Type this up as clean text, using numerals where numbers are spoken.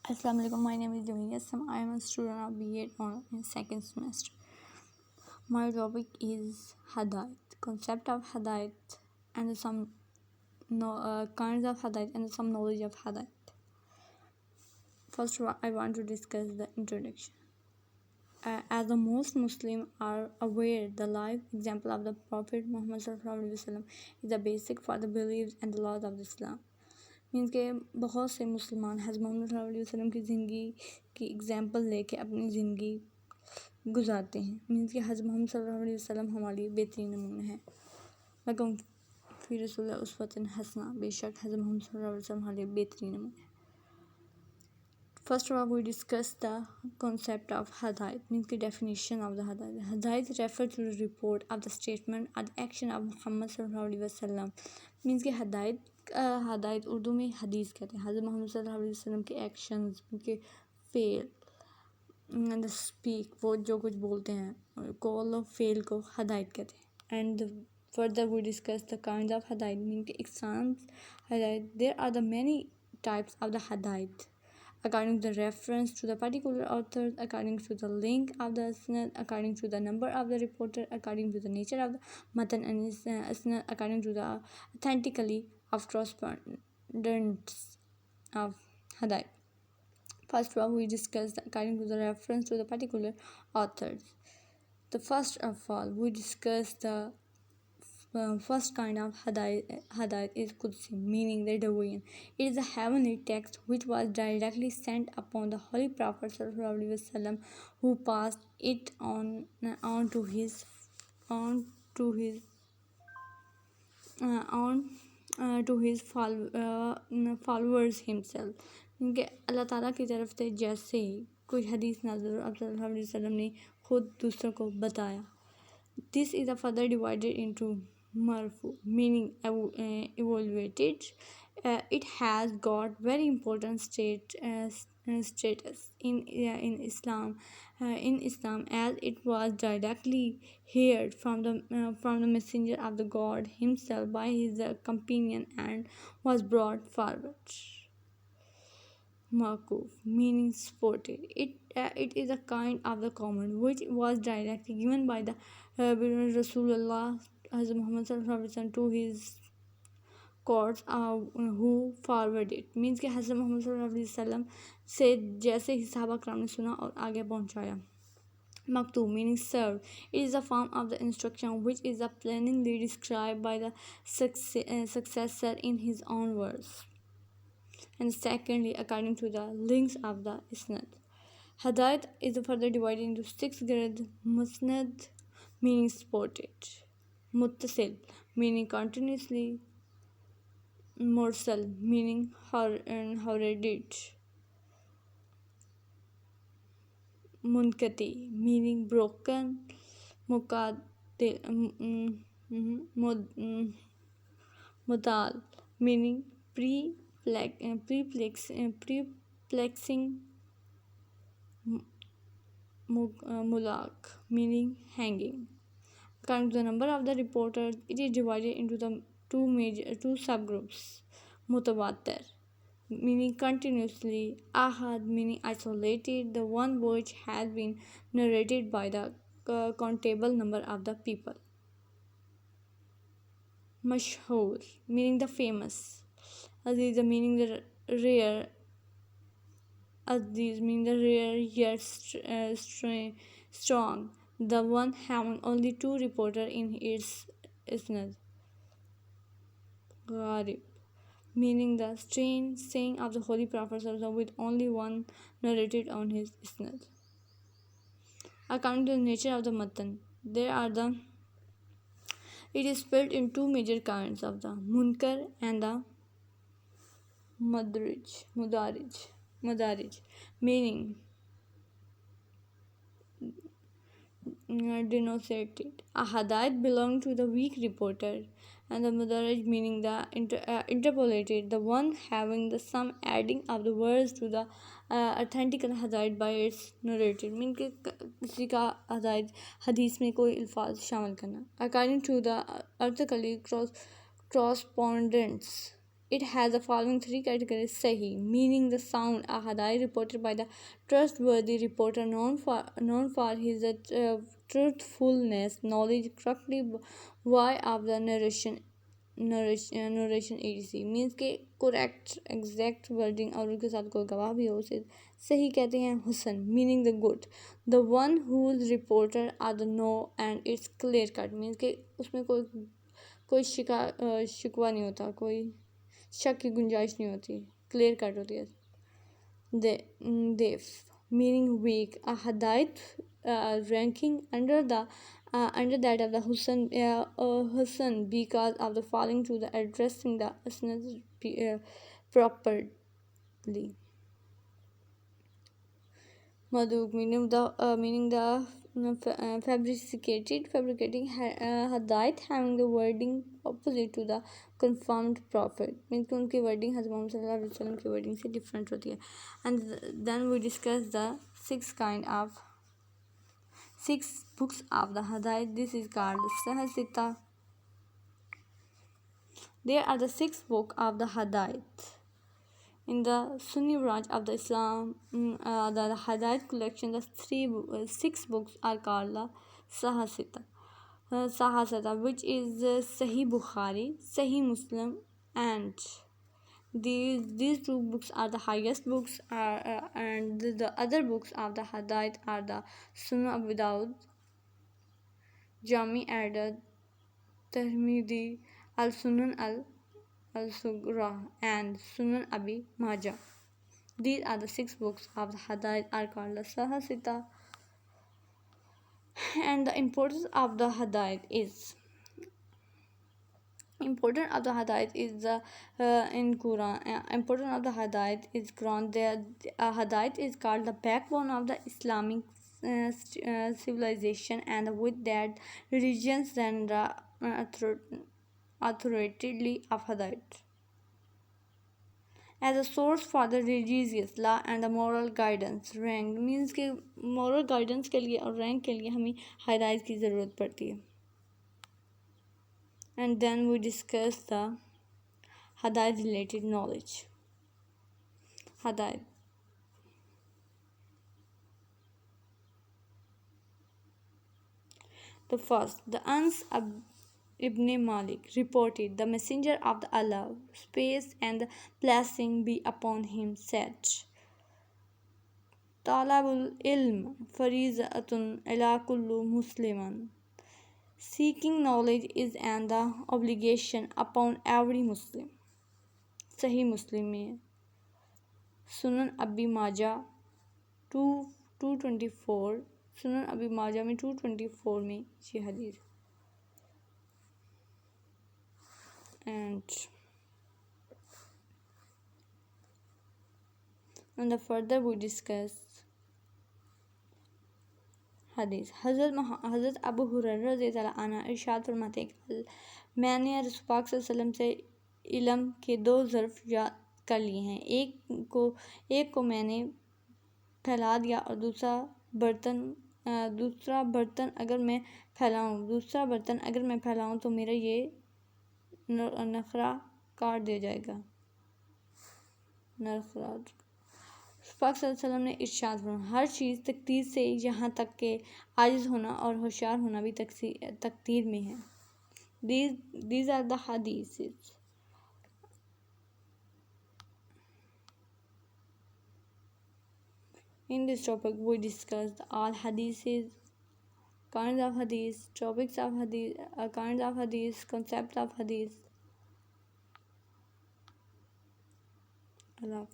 Assalamu alaikum. My name is Jamia Sam. I am a student of B.Ed on in second semester. My topic is Hadayat, concept of Hadayat, and some kinds of Hadayat and some knowledge of Hadayat. First, I want to discuss the introduction. As the most Muslims are aware, the life example of the Prophet Muhammad ﷺ is the basic for the beliefs and the laws of Islam. Means के बहुत से मुसलमान हज़रत मोहम्मद सल्लल्लाहु अलैहि वसल्लम की ज़िंदगी की एग्जांपल लेके अपनी ज़िंदगी गुजारते हैं। मीन्स के हज़रत मोहम्मद सल्लल्लाहु अलैहि वसल्लम हमारी बेहतरीन नमूना है। लकुम फ़ी रसूलिल्लाह उस्वतुन हसना, बेशक हज़रत मोहम्मद सल्लल्लाहु अलैहि वसल्लम हमारे बेहतरीन नमूना है। First of all, we discuss the concept of hadayat, means the definition of the hadayat. Hadayat refers to the report of the statement or the action of Muhammad sallallahu alaihi wasallam. Means कि हदायत उर्दू में हदीस कहते हैं। हज़रत मोहम्मद सल्लल्लाहु अलैहि वसल्लम के एक्शंस, उनके फेल एंड स्पीक, वो जो कुछ बोलते हैं कॉल ऑफ फेल को हदायत कहते हैं। And further we discuss the kinds of hadayat, meaning the exams hadayat. There are the many types of the hadayat according to the reference to the particular author, according to the link of the isnad, according to the number of the reporter, according to the nature of the matan and isnad, according to the authentically of correspondence of hadayat. First of all, we discuss according to the reference to the particular authors. The first of all, we discuss the first kind of hadayat is Qudsi, meaning the divine. It is a heavenly text which was directly sent upon the Holy Prophet ﷺ, who passed it on to his followers himself. क्योंकि अल्लाह ताला की तरफ से जैसे ही कोई हदीस नाज़िल आप सल्लल्लाहु अलैहि वसल्लम ने खुद दूसरों को बताया. This is a further divided into marfu, meaning evaluated. It has got very important status in Islam. In Islam, as it was directly heard from the messenger of the God himself by his companion and was brought forward. Maquf, meaning supported. It is a kind of the comment which was directly given by the Rasulullah Hazrat Muhammad sallallahu alaihi wasallam to his courts who forwarded it. Means कि हज़रत मोहम्मद सल्लल्लाहु अलैहि वसल्लम से जैसे ही सहाबा कराम ने सुना और आगे पहुंचाया. Maktub, meaning served. It is a form of the instruction which is plainly described by the successor in his own words. And secondly, according to the links of the isnad. Hadayat is further divided into 6 grades. Musnad, meaning supported. Muttasil, meaning continuously. Mursal, meaning horrid. Munkati, meaning broken. Mudal, meaning perplexing. Mulak, meaning hanging. According to the number of the reporters, it is divided into the two subgroups. Mutawatir, meaning continuously. Ahad, meaning isolated, the one which has been narrated by the countable number of the people. Mashhur, meaning the famous. Aziz, meaning the rare. Aziz, meaning the rare yet strong, the one having only 2 reporters in its isnad. Gharib, meaning the strange saying of the Holy Prophet with only one narrated on his isnad. According to the nature of the matan, it is split in 2 major kinds of the munkar and the mudarij, meaning denoted. A hadayat belonging to the weak reporter, and the mudaraj meaning the interpolated, the one having the some adding of the words to the authentic hadayat by its narrated. Mean कि किसी का hadayat हदीस में कोई अल्फाज शामिल करना. According to the article correspondence, it has the following three categories: Sahi, meaning the sound, a hadith reported by the trustworthy reporter known for his truthfulness, knowledge, correctly why of the narration etc means के correct exact wording और उसके साथ कोई गवाह भी हो उसे सही कहते हैं. हुसन meaning the good, the one whose reporter are the know and it's clear cut means के उसमें कोई शिकवा नहीं होता, कोई शक की गुंजाइश नहीं होती, क्लियर कट होती है. Def meaning weak, a hadith ranking under that of the Husn because of the falling to the addressing the properly. Madhuk meaning the fabricating hadith having the wording opposite to the confirmed prophet means कि उनकी wording हज़रत मोहम्मद सल्लल्लाहु अलैहि वसल्लम की wording से different होती है. And then we discuss the six books of the hadith. This is called Sahasita. There are the six books of the hadith. In the Sunni branch of the Islam, the Hadith collection, the six books are called the Sahasita, which is Sahih Bukhari, Sahih Muslim, and these two books are the highest books, and the other books of the Hadith are the Sunan Abu Dawud, Jami Adad, Tirmidhi, Al Sunan Al-Sughra, and Sunan Abi Majah. These are the six books of the Hadith are called the Sahasita. And the importance of the Hadith is the in Quran. Importance of the Hadith is Quran. The Hadith is called the backbone of the Islamic civilization, and with that religions and the authority of Hadith as a source for the religious law and the moral guidance. Rank means कि moral guidance के लिए और rank के लिए हमें hadith की ज़रूरत पड़ती है. And then we discuss the hadith related knowledge. Hadith. The first, the Ans Ibn Malik reported, the Messenger of Allah, peace and blessing be upon him, said, Talabul ilm farizatun ala kullu musliman. Seeking knowledge is an obligation upon every Muslim. Sahih Muslim में Sunan Abi Majah 224, Sunan Abi Majah में 224 में ये हदीस. And the further we discuss हदीस. हज़रत अबू हुरैरा रज़ियल्लाहु अन्हु इरशाद फरमाते हैं, मैंने रसूल पाक सल्लल्लाहु अलैहि वसल्लम से इल्म के दो ज़र्फ़ याद कर लिए हैं. एक को मैंने फैला दिया और दूसरा बर्तन अगर मैं फैलाऊं तो मेरा ये नखरा काट दिया जाएगा. पाक सल्लल्लाहु अलैहि वसल्लम ने इरशाद फरमाया, हर चीज़ तकदीर से यहाँ तक के आजिज़ होना और होशियार होना भी तकदीर में है. These are the hadiths. In this topic we discussed all hadiths, kinds of hadiths, topics of hadith, kinds of hadiths, concept of hadith. Allah.